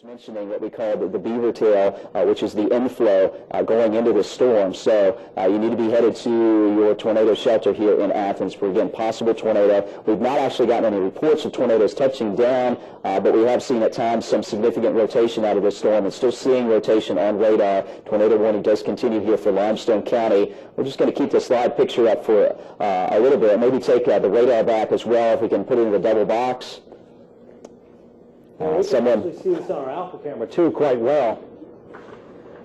Mentioning what we call the beaver tail, which is the inflow going into the storm. So you need to be headed to your tornado shelter here in Athens for, again, possible tornado. We've not actually gotten any reports of tornadoes touching down, but we have seen at times some significant rotation out of the storm and still seeing rotation on radar. Tornado warning does continue here for Limestone County. We're just going to keep this live picture up for a little bit. Maybe take the radar back as well if we can put it in the double box. We can actually see this on our alpha camera too quite well.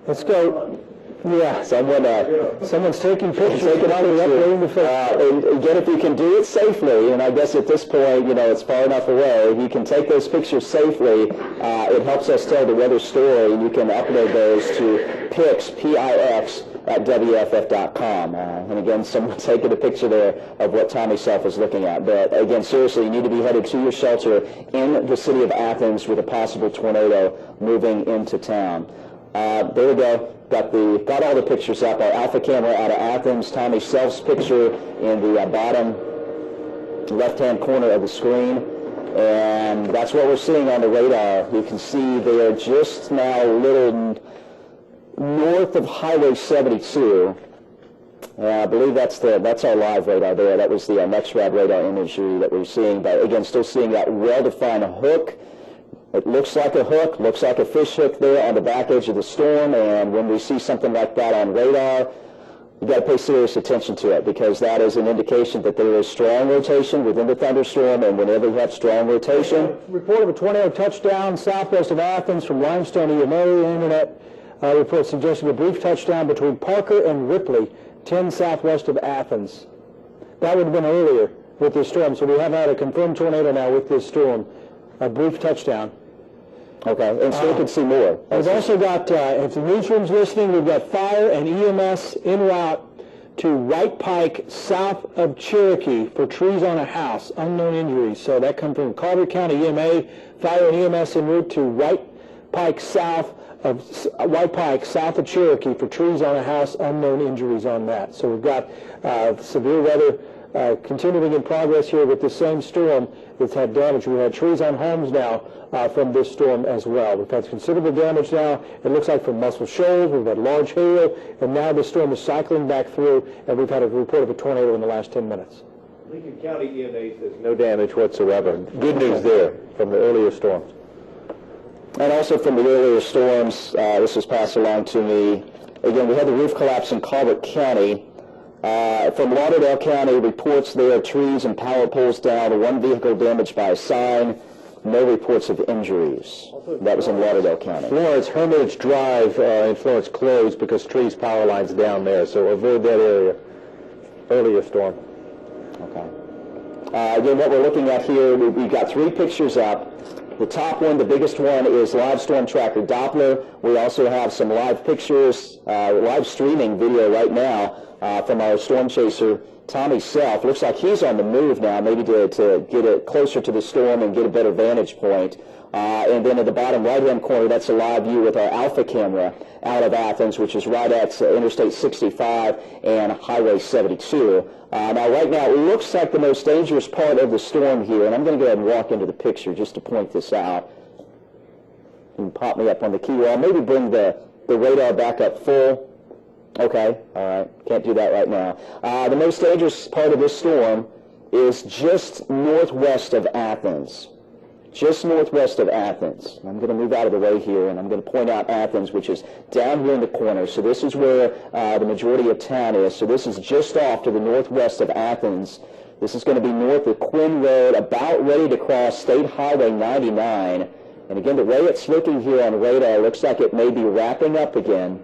Let's go. Yeah, someone's taking pictures. And again, if you can do it safely, and I guess at this point, it's far enough away, if you can take those pictures safely, it helps us tell the weather story, and you can upload those to pics, P-I-X, at WAFF.com. And again, someone taking a picture there of what Tommy Self is looking at. But again, seriously, you need to be headed to your shelter in the city of Athens with a possible tornado moving into town. There we go. Got all the pictures up. Our alpha camera out of Athens. Tommy Self's picture in the bottom left-hand corner of the screen. And that's what we're seeing on the radar. You can see they are just now a little north of Highway 72. I believe that's our live radar there. That was the NextRad radar imagery that we're seeing. But again, still seeing that well-defined hook. It looks like a hook, looks like a fish hook there on the back edge of the storm. And when we see something like that on radar, you've got to pay serious attention to it, because that is an indication that there is strong rotation within the thunderstorm. And whenever you have strong rotation... Report of a tornado touchdown southwest of Athens from Limestone EMA. Internet report suggesting a brief touchdown between Parker and Ripley, 10 southwest of Athens. That would have been earlier with this storm. So we have had a confirmed tornado now with this storm. A brief touchdown. Okay, and so we can see more. We've also got, if the newsroom's listening, we've got fire and EMS en route to White Pike south of Cherokee for trees on a house, unknown injuries. So that comes from Carter County EMA, fire and EMS en route to White Pike south of Cherokee for trees on a house, unknown injuries on that. So we've got severe weather continuing in progress here with the same storm that's had damage. We've had trees on homes now from this storm as well. We've had considerable damage now, it looks like, from Muscle Shoals. We've had large hail, and now the storm is cycling back through, and we've had a report of a tornado in the last 10 minutes. Lincoln County EMA says no damage whatsoever. Good news there from the earlier storms. And also from the earlier storms, this was passed along to me. Again, we had the roof collapse in Colbert County. From Lauderdale County, reports there of trees and power poles down, one vehicle damaged by a sign, no reports of injuries. That was in Lauderdale County. Florence, Hermitage Drive in Florence closed because trees, power lines down there, so avoid that area. Earlier storm. Okay. Again, what we're looking at here, we've got three pictures up. The top one, the biggest one, is live storm tracker Doppler. We also have some live pictures, live streaming video right now from our storm chaser, Tommy Self. Looks like he's on the move now, maybe to get it closer to the storm and get a better vantage point. And then at the bottom right-hand corner, that's a live view with our alpha camera out of Athens, which is right at Interstate 65 and Highway 72. Now, right now, it looks like the most dangerous part of the storm here, and I'm going to go ahead and walk into the picture just to point this out. You can pop me up on the key wall. Maybe bring the radar back up full. Okay, all right, can't do that right now. The most dangerous part of this storm is just northwest of Athens. Just northwest of Athens. I'm going to move out of the way here, and I'm going to point out Athens, which is down here in the corner. So this is where the majority of town is. So this is just off to the northwest of Athens. This is going to be north of Quinn Road, about ready to cross State Highway 99. And again, the way it's looking here on radar, looks like it may be wrapping up again.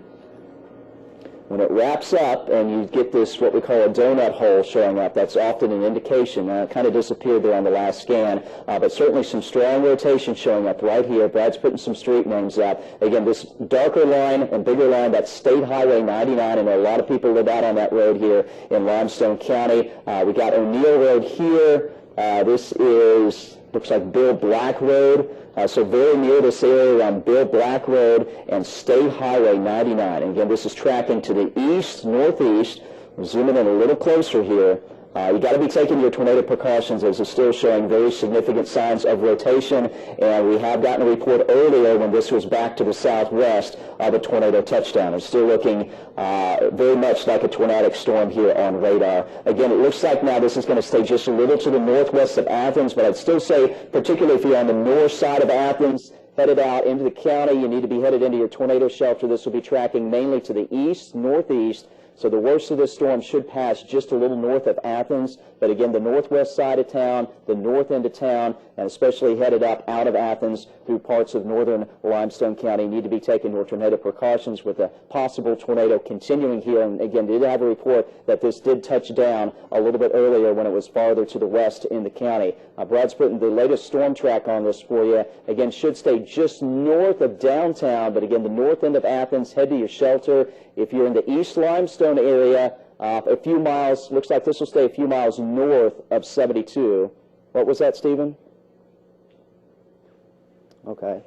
When it wraps up and you get this, what we call a donut hole showing up, that's often an indication. It kind of disappeared there on the last scan, but certainly some strong rotation showing up right here. Brad's putting some street names up. Again, this darker line and bigger line, that's State Highway 99, and a lot of people live out on that road here in Limestone County. We got O'Neill Road here. This is, looks like Bill Black Road. So very near this area on Bill Black Road and State Highway 99. And again, this is tracking to the east, northeast. We're zooming in a little closer here. You got to be taking your tornado precautions, as it's still showing very significant signs of rotation, and we have gotten a report earlier when this was back to the southwest of a tornado touchdown. It's still looking very much like a tornadic storm here on radar. Again, it looks like now this is going to stay just a little to the northwest of Athens, but I'd still say, particularly if you're on the north side of Athens, headed out into the county, you need to be headed into your tornado shelter. This will be tracking mainly to the east, northeast. So the worst of this storm should pass just a little north of Athens, but again, the northwest side of town, the north end of town, and especially headed up out of Athens through parts of northern Limestone County need to be taking your tornado precautions with a possible tornado continuing here. And again, they did have a report that this did touch down a little bit earlier when it was farther to the west in the county. Brad's putting the latest storm track on this for you. Again, should stay just north of downtown, but again, the north end of Athens, head to your shelter. If you're in the East Limestone area, a few miles, looks like this will stay a few miles north of 72. What was that, Stephen? Okay.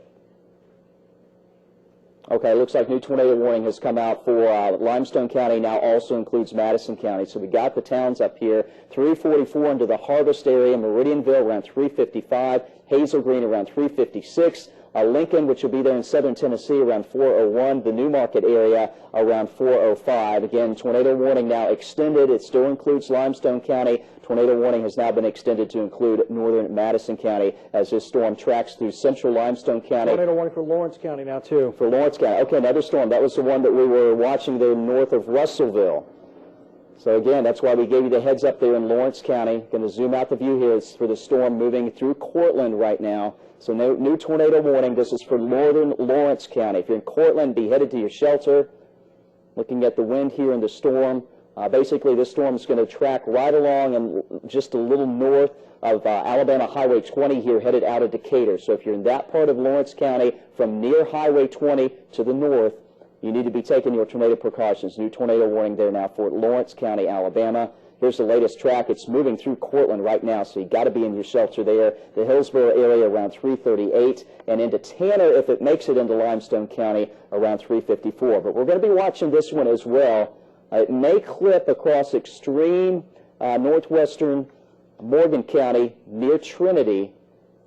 Okay, looks like new tornado warning has come out for Limestone County, now also includes Madison County. So we got the towns up here, 344 into the Harvest area, Meridianville around 355, Hazel Green around 356, Lincoln, which will be there in southern Tennessee, around 401. The Newmarket area around 405. Again, tornado warning now extended. It still includes Limestone County. Tornado warning has now been extended to include northern Madison County as this storm tracks through central Limestone County. Tornado warning for Lawrence County now, too. For Lawrence County. Okay, another storm. That was the one that we were watching there north of Russellville. So again, that's why we gave you the heads up there in Lawrence County. Going to zoom out the view here. It's for the storm moving through Cortland right now. So no new tornado warning. This is for northern Lawrence County. If you're in Cortland, be headed to your shelter. Looking at the wind here in the storm. Basically, this storm is going to track right along and just a little north of Alabama Highway 20 here, headed out of Decatur. So if you're in that part of Lawrence County, from near Highway 20 to the north, you need to be taking your tornado precautions. New tornado warning there now for Lawrence County, Alabama. Here's the latest track. It's moving through Cortland right now, so you got to be in your shelter there. The Hillsborough area around 338, and into Tanner, if it makes it into Limestone County, around 354. But we're going to be watching this one as well. It may clip across extreme northwestern Morgan County near Trinity.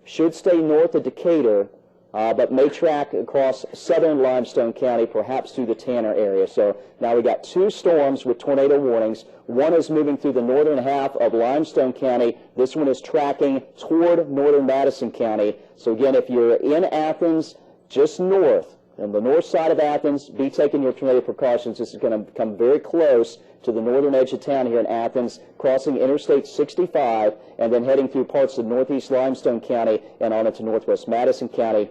Should stay north of Decatur, but may track across southern Limestone County, perhaps through the Tanner area. So now we got two storms with tornado warnings. One is moving through the northern half of Limestone County. This one is tracking toward northern Madison County. So again, if you're in Athens, just north, on the north side of Athens, be taking your tornado precautions. This is going to come very close to the northern edge of town here in Athens, crossing Interstate 65, and then heading through parts of northeast Limestone County and on into northwest Madison County.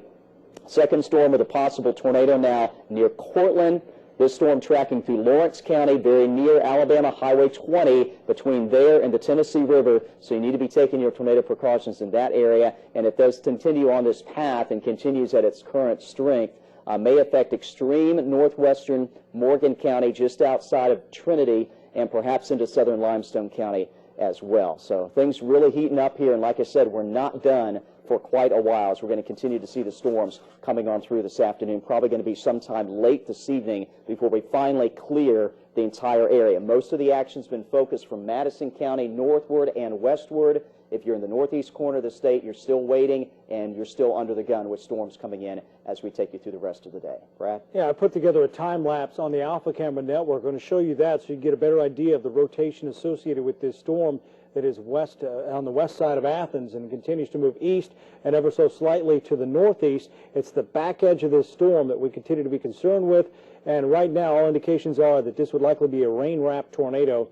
Second storm with a possible tornado now near Cortland. This storm tracking through Lawrence County, very near Alabama Highway 20, between there and the Tennessee River. So you need to be taking your tornado precautions in that area. And if it does continue on this path and continues at its current strength, may affect extreme northwestern Morgan County, just outside of Trinity, and perhaps into southern Limestone County as well. So things really heating up here. And like I said, we're not done for quite a while, as we're going to continue to see the storms coming on through this afternoon. Probably going to be sometime late this evening before we finally clear the entire area. Most of the action's been focused from Madison County northward and westward. If you're in the northeast corner of the state, you're still waiting, and you're still under the gun with storms coming in as we take you through the rest of the day. Brad? Yeah, I put together a time lapse on the Alpha Camera Network. I'm going to show you that so you get a better idea of the rotation associated with this storm that is west on the west side of Athens and continues to move east and ever so slightly to the northeast. It's the back edge of this storm that we continue to be concerned with, and right now all indications are that this would likely be a rain-wrapped tornado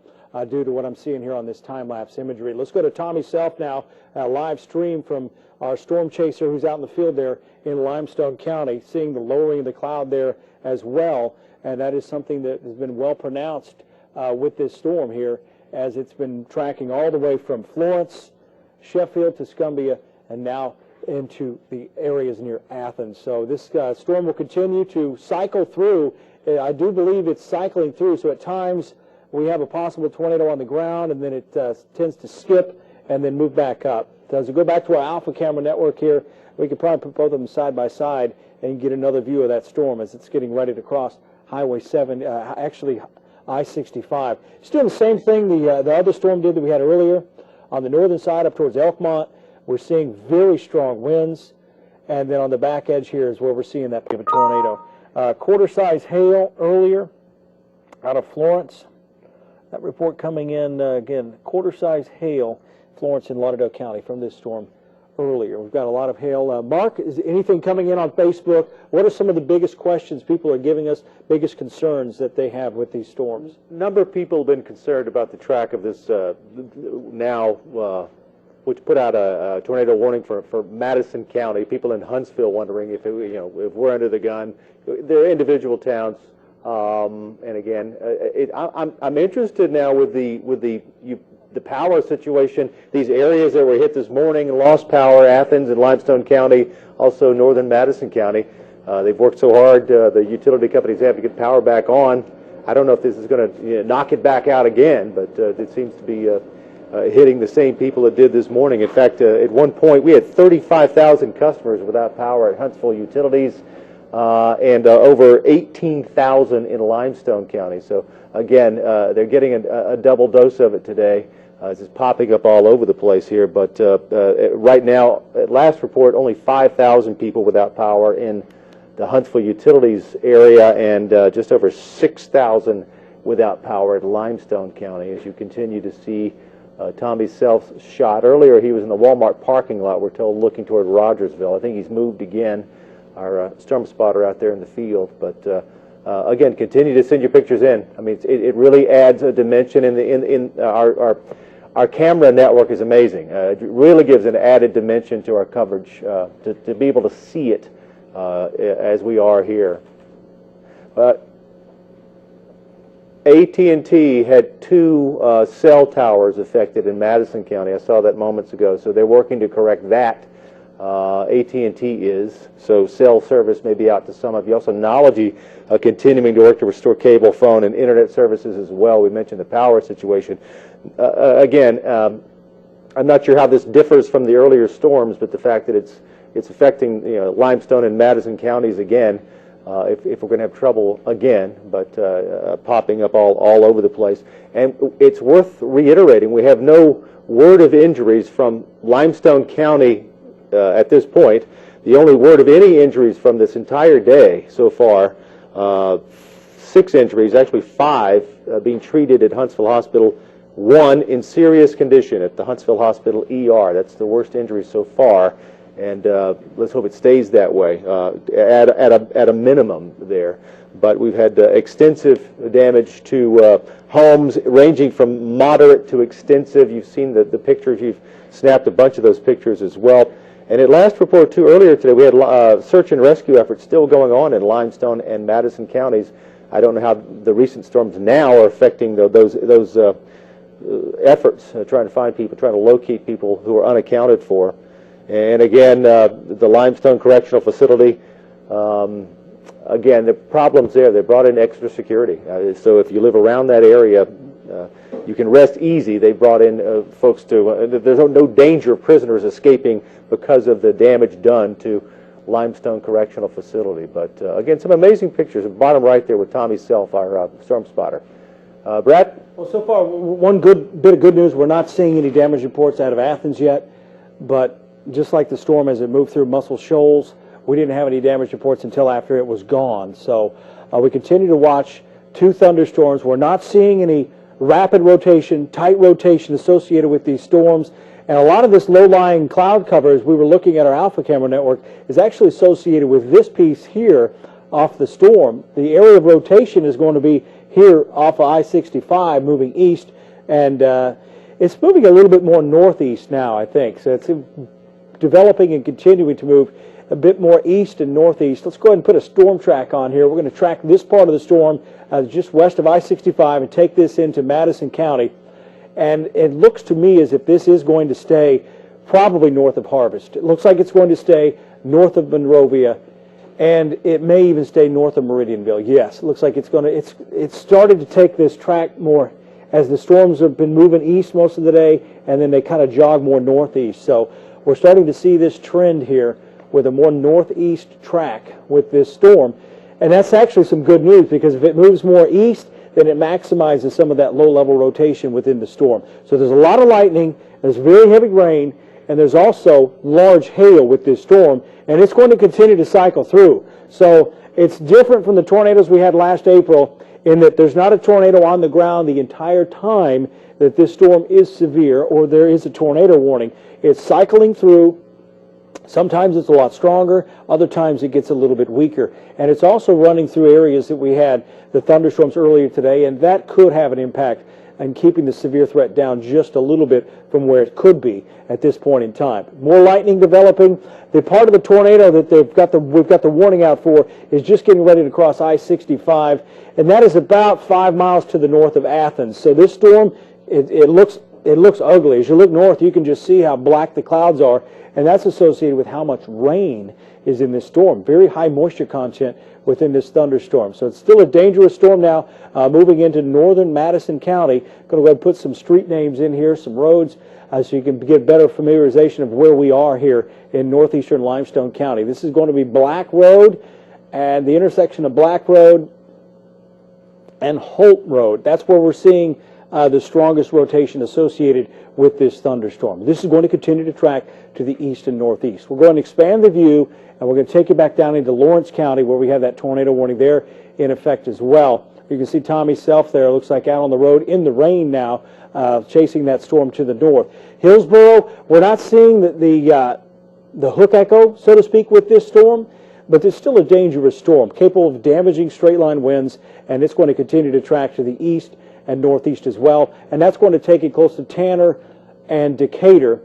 due to what I'm seeing here on this time-lapse imagery. Let's go to Tommy Self now, live stream from our storm chaser who's out in the field there in Limestone County, seeing the lowering of the cloud there as well, and that is something that has been well pronounced with this storm here, as it's been tracking all the way from Florence, Sheffield, Tuscumbia, and now into the areas near Athens. So this storm will continue to cycle through. I do believe it's cycling through, so at times we have a possible tornado on the ground, and then it tends to skip and then move back up. So as we go back to our Alpha Camera Network here, we could probably put both of them side by side and get another view of that storm as it's getting ready to cross Highway 7, actually I-65. Still the same thing the other storm did that we had earlier. On the northern side up towards Elkmont, we're seeing very strong winds. And then on the back edge here is where we're seeing that bit of a tornado. Quarter-size hail earlier out of Florence. That report coming in, again, quarter-size hail, Florence and Lauderdale County from this storm earlier. We've got a lot of hail. Mark, is anything coming in on Facebook? What are some of the biggest questions people are giving us, biggest concerns that they have with these storms? A number of people have been concerned about the track of this which put out a tornado warning for Madison County. People in Huntsville wondering if if we're under the gun. They're individual towns, and again, I'm interested now with the power situation. These areas that were hit this morning and lost power: Athens and Limestone County, also northern Madison County. They've worked so hard. The utility companies have to get power back on. I don't know if this is going to knock it back out again, but it seems to be hitting the same people it did this morning. In fact, at one point we had 35,000 customers without power at Huntsville Utilities, and over 18,000 in Limestone County. So again, they're getting a double dose of it today. It's just popping up all over the place here. But right now, at last report, only 5,000 people without power in the Huntsville Utilities area, and just over 6,000 without power at Limestone County. As you continue to see Tommy Self's shot. Earlier, he was in the Walmart parking lot, we're told, looking toward Rogersville. I think he's moved again, our storm spotter out there in the field. But again, continue to send your pictures in. I mean, it really adds a dimension in our camera network is amazing. It really gives an added dimension to our coverage to be able to see it as we are here. AT&T had 2 cell towers affected in Madison County. I saw that moments ago. So they're working to correct that. AT&T is. So cell service may be out to some of you. Also, Knology continuing to work to restore cable, phone, and internet services as well. We mentioned the power situation. Again, I'm not sure how this differs from the earlier storms, but the fact that it's affecting Limestone and Madison counties again. If we're going to have trouble again, but popping up all over the place. And it's worth reiterating, we have no word of injuries from Limestone County at this point. The only word of any injuries from this entire day so far, 6 injuries, actually 5 being treated at Huntsville Hospital, 1 in serious condition at the Huntsville Hospital ER. That's the worst injury so far. And let's hope it stays that way at a minimum there. But we've had extensive damage to homes ranging from moderate to extensive. You've seen the pictures. You've snapped a bunch of those pictures as well. And at last report, too, earlier today, we had search and rescue efforts still going on in Limestone and Madison counties. I don't know how the recent storms now are affecting those efforts, trying to find people, trying to locate people who are unaccounted for. And again, the Limestone Correctional Facility, again, the problems there, they brought in extra security. So if you live around that area, you can rest easy. They brought in folks to, there's no danger of prisoners escaping because of the damage done to Limestone Correctional Facility. But again, some amazing pictures. Bottom right there with Tommy Self, our storm spotter. Brad? Well, so far, one good bit of good news, we're not seeing any damage reports out of Athens yet, but just like the storm as it moved through Muscle Shoals, we didn't have any damage reports until after it was gone. So we continue to watch 2 thunderstorms. We're not seeing any rapid rotation, tight rotation associated with these storms. And a lot of this low-lying cloud cover, as we were looking at our Alpha camera network, is actually associated with this piece here off the storm. The area of rotation is going to be here off of I-65 moving east, and it's moving a little bit more northeast now, I think. So it's developing and continuing to move a bit more east and northeast. Let's go ahead and put a storm track on here. We're going to track this part of the storm just west of I-65 and take this into Madison County. And it looks to me as if this is going to stay probably north of Harvest. It looks like it's going to stay north of Monrovia, and it may even stay north of Meridianville. Yes, it looks like it's going to. It's started to take this track more as the storms have been moving east most of the day, and then they kind of jog more northeast. So we're starting to see this trend here with a more northeast track with this storm. And that's actually some good news, because if it moves more east, then it maximizes some of that low-level rotation within the storm. So there's a lot of lightning, there's very heavy rain, and there's also large hail with this storm, and it's going to continue to cycle through. So it's different from the tornadoes we had last April in that there's not a tornado on the ground the entire time that this storm is severe or there is a tornado warning. It's cycling through. Sometimes it's a lot stronger, other times it gets a little bit weaker. And it's also running through areas that we had the thunderstorms earlier today, and that could have an impact on keeping the severe threat down just a little bit from where it could be at this point in time. More lightning developing. The part of the tornado that we've got the warning out for is just getting ready to cross I-65, and that is about 5 miles to the north of Athens. So this storm, it looks ugly. As you look north, you can just see how black the clouds are, and that's associated with how much rain is in this storm. Very high moisture content within this thunderstorm. So it's still a dangerous storm now, moving into northern Madison County. Going to go ahead and put some street names in here, some roads, so you can get better familiarization of where we are here in northeastern Limestone County. This is going to be Black Road and the intersection of Black Road and Holt Road. That's where we're seeing the strongest rotation associated with this thunderstorm. This is going to continue to track to the east and northeast. We're going to expand the view, and we're going to take you back down into Lawrence County where we have that tornado warning there in effect as well. You can see Tommy Self there, looks like out on the road in the rain now, chasing that storm to the north. Hillsboro, we're not seeing the hook echo, so to speak, with this storm, but it's still a dangerous storm, capable of damaging straight-line winds, and it's going to continue to track to the east and northeast as well, and that's going to take it close to Tanner and Decatur.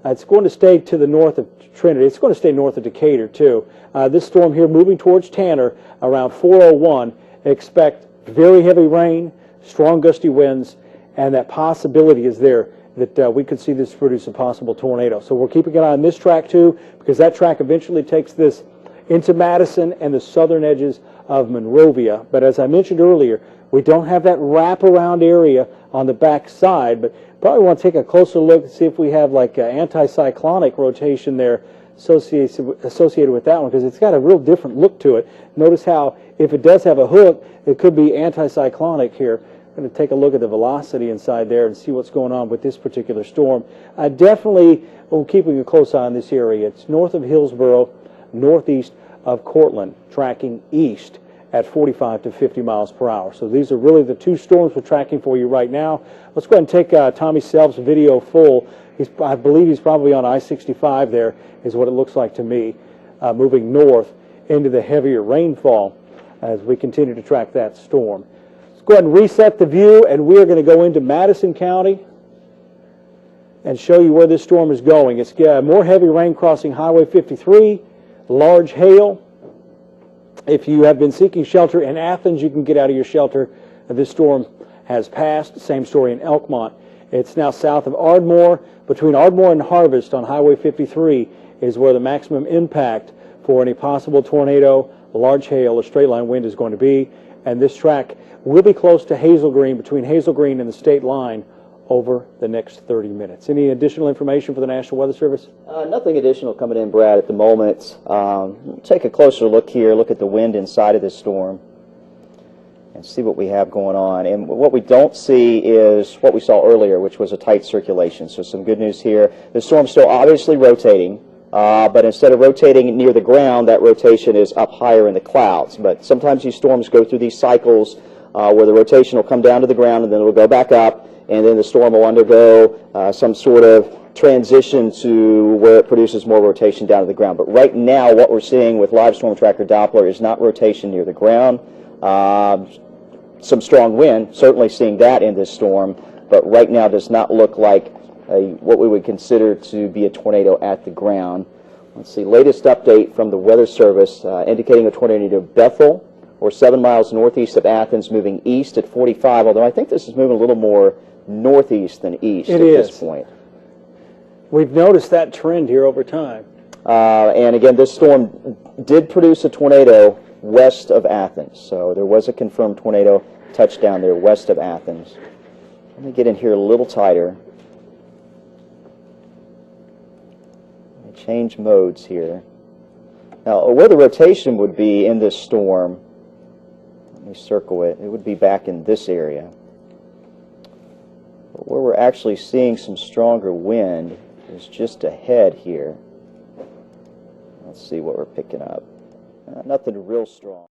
It's going to stay to the north of Trinity. It's going to stay north of Decatur, too. This storm here moving towards Tanner around 4:01. Expect very heavy rain, strong gusty winds, and that possibility is there that we could see this produce a possible tornado. So we're keeping an eye on this track, too, because that track eventually takes this into Madison and the southern edges of Monrovia. But as I mentioned earlier, we don't have that wraparound area on the back side, but probably want to take a closer look and see if we have like an anticyclonic rotation there associated with that one, because it's got a real different look to it. Notice how if it does have a hook, it could be anticyclonic here. I'm going to take a look at the velocity inside there and see what's going on with this particular storm. Definitely, we're keeping a close eye on this area. It's north of Hillsboro, northeast of Cortland, tracking east at 45 to 50 miles per hour. So these are really the two storms we're tracking for you right now. Let's go ahead and take Tommy Self's video full. I believe he's probably on I-65 there, is what it looks like to me, moving north into the heavier rainfall as we continue to track that storm. Let's go ahead and reset the view, and we're going to go into Madison County and show you where this storm is going. It's more heavy rain crossing Highway 53, large hail. If you have been seeking shelter in Athens, you can get out of your shelter. This storm has passed. Same story in Elkmont. It's now south of Ardmore. Between Ardmore and Harvest on Highway 53 is where the maximum impact for any possible tornado, large hail, or straight line wind is going to be. And this track will be close to Hazel Green, between Hazel Green and the state line, over the next 30 minutes. Any additional information for the National Weather Service? Nothing additional coming in, Brad, at the moment. Take a closer look here, look at the wind inside of this storm, and see what we have going on. And what we don't see is what we saw earlier, which was a tight circulation. So some good news here. The storm's still obviously rotating, but instead of rotating near the ground, that rotation is up higher in the clouds. But sometimes these storms go through these cycles where the rotation will come down to the ground, and then it will go back up, and then the storm will undergo some sort of transition to where it produces more rotation down to the ground. But right now, what we're seeing with Live Storm Tracker Doppler is not rotation near the ground. Some strong wind, certainly seeing that in this storm, but right now does not look like what we would consider to be a tornado at the ground. Let's see, latest update from the Weather Service indicating a tornado Bethel, or 7 miles northeast of Athens, moving east at 45, although I think this is moving a little more northeast than east at this point. We've noticed that trend here over time. And again, this storm did produce a tornado west of Athens, so there was a confirmed tornado touchdown there west of Athens. Let me get in here a little tighter. Let me change modes here. Now, where the rotation would be in this storm, let me me circle it. It would be back in this area. But where we're actually seeing some stronger wind is just ahead here. Let's see what we're picking up. Nothing real strong.